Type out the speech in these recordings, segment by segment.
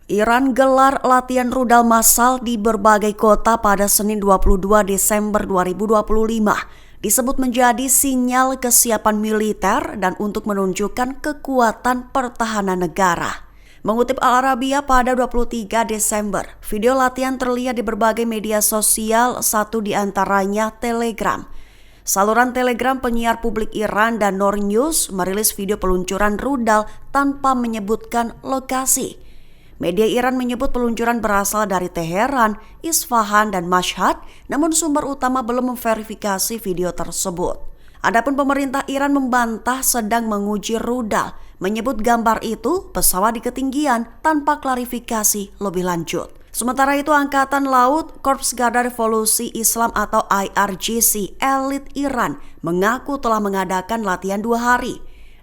Iran gelar latihan rudal massal di berbagai kota pada Senin 22 Desember 2025. Disebut menjadi sinyal kesiapan militer dan untuk menunjukkan kekuatan pertahanan negara. Mengutip Al Arabiya pada 23 Desember, video latihan terlihat di berbagai media sosial, satu di antaranya Telegram. Saluran Telegram penyiar publik Iran dan Noor News merilis video peluncuran rudal tanpa menyebutkan lokasi. Media Iran menyebut peluncuran berasal dari Teheran, Isfahan, dan Mashhad, namun sumber utama belum memverifikasi video tersebut. Adapun pemerintah Iran membantah sedang menguji rudal, menyebut gambar itu pesawat di ketinggian tanpa klarifikasi lebih lanjut. Sementara itu, Angkatan Laut Korps Garda Revolusi Islam atau IRGC elit Iran mengaku telah mengadakan latihan 2 hari,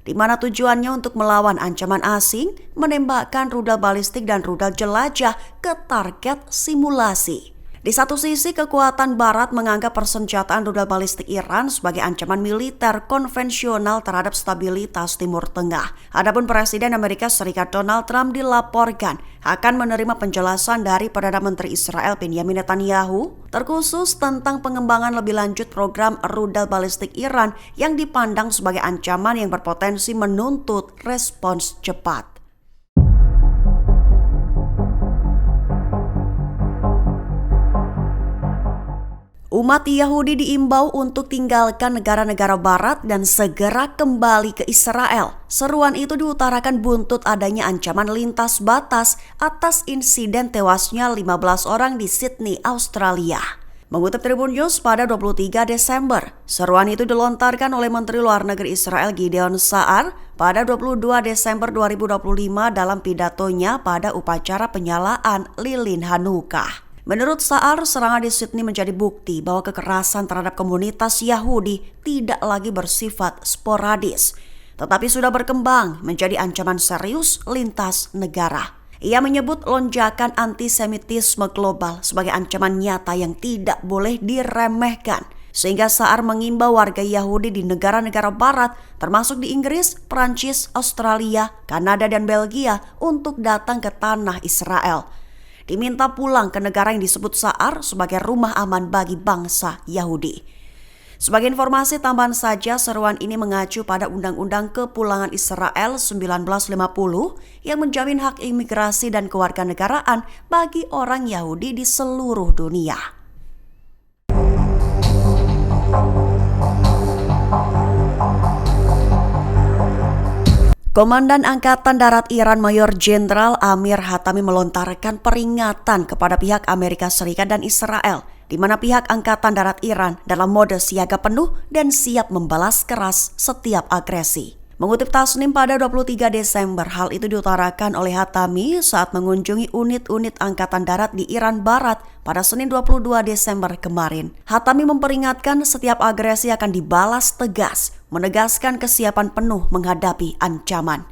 di mana tujuannya untuk melawan ancaman asing, menembakkan rudal balistik dan rudal jelajah ke target simulasi. Di satu sisi, kekuatan Barat menganggap persenjataan rudal balistik Iran sebagai ancaman militer konvensional terhadap stabilitas Timur Tengah. Adapun Presiden Amerika Serikat Donald Trump dilaporkan akan menerima penjelasan dari Perdana Menteri Israel Benjamin Netanyahu, terkhusus tentang pengembangan lebih lanjut program rudal balistik Iran yang dipandang sebagai ancaman yang berpotensi menuntut respons cepat. Umat Yahudi diimbau untuk tinggalkan negara-negara barat dan segera kembali ke Israel. Seruan itu diutarakan buntut adanya ancaman lintas batas atas insiden tewasnya 15 orang di Sydney, Australia. Mengutip Tribun News pada 23 Desember, seruan itu dilontarkan oleh Menteri Luar Negeri Israel Gideon Sa'ar pada 22 Desember 2025 dalam pidatonya pada upacara penyalaan lilin Hanukkah. Menurut Sa'ar, serangan di Sydney menjadi bukti bahwa kekerasan terhadap komunitas Yahudi tidak lagi bersifat sporadis, tetapi sudah berkembang menjadi ancaman serius lintas negara. Ia menyebut lonjakan antisemitisme global sebagai ancaman nyata yang tidak boleh diremehkan, sehingga Sa'ar mengimbau warga Yahudi di negara-negara barat, termasuk di Inggris, Prancis, Australia, Kanada, dan Belgia untuk datang ke tanah Israel. Diminta pulang ke negara yang disebut Sa'ar sebagai rumah aman bagi bangsa Yahudi. Sebagai informasi tambahan saja, seruan ini mengacu pada Undang-Undang Kepulangan Israel 1950 yang menjamin hak imigrasi dan kewarganegaraan bagi orang Yahudi di seluruh dunia. Komandan Angkatan Darat Iran Mayor Jenderal Amir Hatami melontarkan peringatan kepada pihak Amerika Serikat dan Israel, di mana pihak Angkatan Darat Iran dalam mode siaga penuh dan siap membalas keras setiap agresi. Mengutip Tasnim pada 23 Desember, hal itu diutarakan oleh Hatami saat mengunjungi unit-unit Angkatan Darat di Iran Barat pada Senin 22 Desember kemarin. Hatami memperingatkan setiap agresi akan dibalas tegas, menegaskan kesiapan penuh menghadapi ancaman.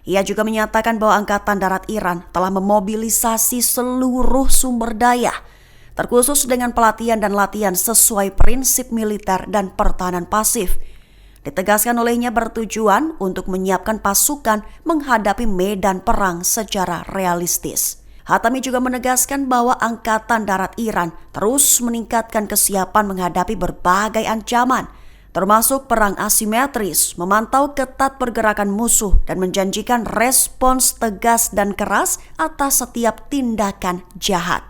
Ia juga menyatakan bahwa Angkatan Darat Iran telah memobilisasi seluruh sumber daya, terkhusus dengan pelatihan dan latihan sesuai prinsip militer dan pertahanan pasif. Ditegaskan olehnya bertujuan untuk menyiapkan pasukan menghadapi medan perang secara realistis. Hatami juga menegaskan bahwa Angkatan Darat Iran terus meningkatkan kesiapan menghadapi berbagai ancaman, termasuk perang asimetris, memantau ketat pergerakan musuh dan menjanjikan respons tegas dan keras atas setiap tindakan jahat.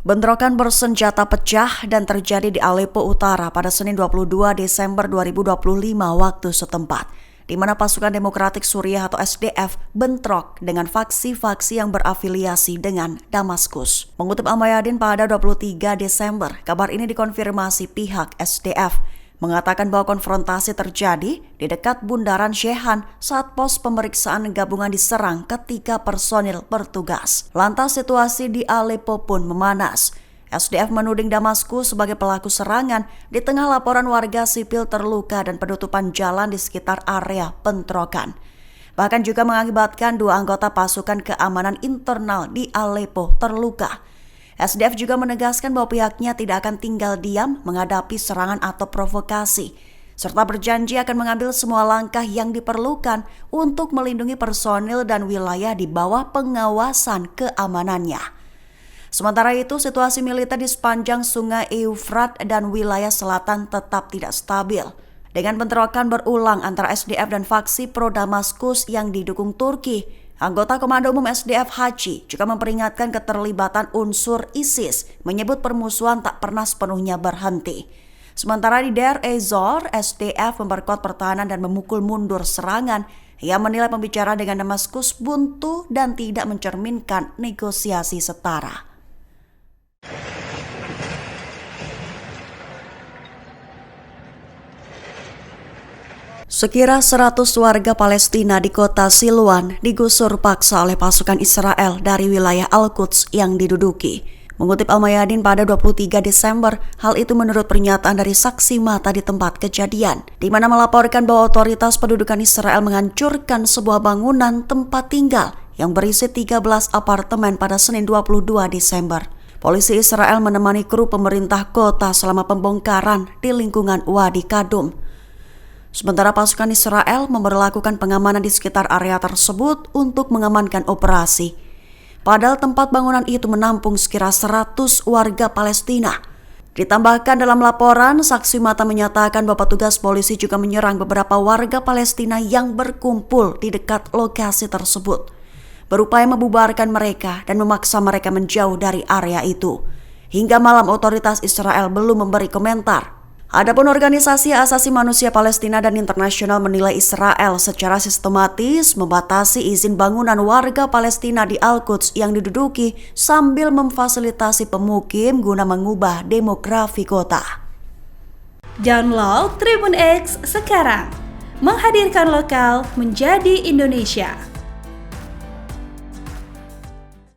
Bentrokan bersenjata pecah dan terjadi di Aleppo Utara pada Senin 22 Desember 2025 waktu setempat, di mana pasukan Demokratik Suriah atau SDF bentrok dengan faksi-faksi yang berafiliasi dengan Damaskus. Mengutip Al-Mayadin pada 23 Desember, kabar ini dikonfirmasi pihak SDF, mengatakan bahwa konfrontasi terjadi di dekat Bundaran Shehan saat pos pemeriksaan gabungan diserang ketika personil bertugas. Lantas situasi di Aleppo pun memanas. SDF menuding Damaskus sebagai pelaku serangan di tengah laporan warga sipil terluka dan penutupan jalan di sekitar area bentrokan. Bahkan juga mengakibatkan 2 anggota pasukan keamanan internal di Aleppo terluka. SDF juga menegaskan bahwa pihaknya tidak akan tinggal diam menghadapi serangan atau provokasi, serta berjanji akan mengambil semua langkah yang diperlukan untuk melindungi personil dan wilayah di bawah pengawasan keamanannya. Sementara itu, situasi militer di sepanjang Sungai Eufrat dan wilayah selatan tetap tidak stabil. Dengan bentrokan berulang antara SDF dan faksi pro-Damaskus yang didukung Turki, anggota Komando Umum SDF Haji juga memperingatkan keterlibatan unsur ISIS, menyebut permusuhan tak pernah sepenuhnya berhenti. Sementara di Deir ez-Zor, SDF memperkuat pertahanan dan memukul mundur serangan. Ia menilai pembicaraan dengan Damaskus buntu dan tidak mencerminkan negosiasi setara. Sekira 100 warga Palestina di kota Silwan digusur paksa oleh pasukan Israel dari wilayah Al-Quds yang diduduki. Mengutip Al-Mayadin pada 23 Desember, hal itu menurut pernyataan dari saksi mata di tempat kejadian, di mana melaporkan bahwa otoritas pendudukan Israel menghancurkan sebuah bangunan tempat tinggal yang berisi 13 apartemen pada Senin 22 Desember. Polisi Israel menemani kru pemerintah kota selama pembongkaran di lingkungan Wadi Kadum. Sementara pasukan Israel memberlakukan pengamanan di sekitar area tersebut untuk mengamankan operasi. Padahal tempat bangunan itu menampung sekira 100 warga Palestina. Ditambahkan dalam laporan, saksi mata menyatakan bahwa petugas polisi juga menyerang beberapa warga Palestina yang berkumpul di dekat lokasi tersebut, berupaya membubarkan mereka dan memaksa mereka menjauh dari area itu. Hingga malam otoritas Israel belum memberi komentar. Adapun organisasi asasi manusia Palestina dan internasional menilai Israel secara sistematis membatasi izin bangunan warga Palestina di Al-Quds yang diduduki sambil memfasilitasi pemukim guna mengubah demografi kota. Download Tribun X sekarang, menghadirkan lokal menjadi Indonesia.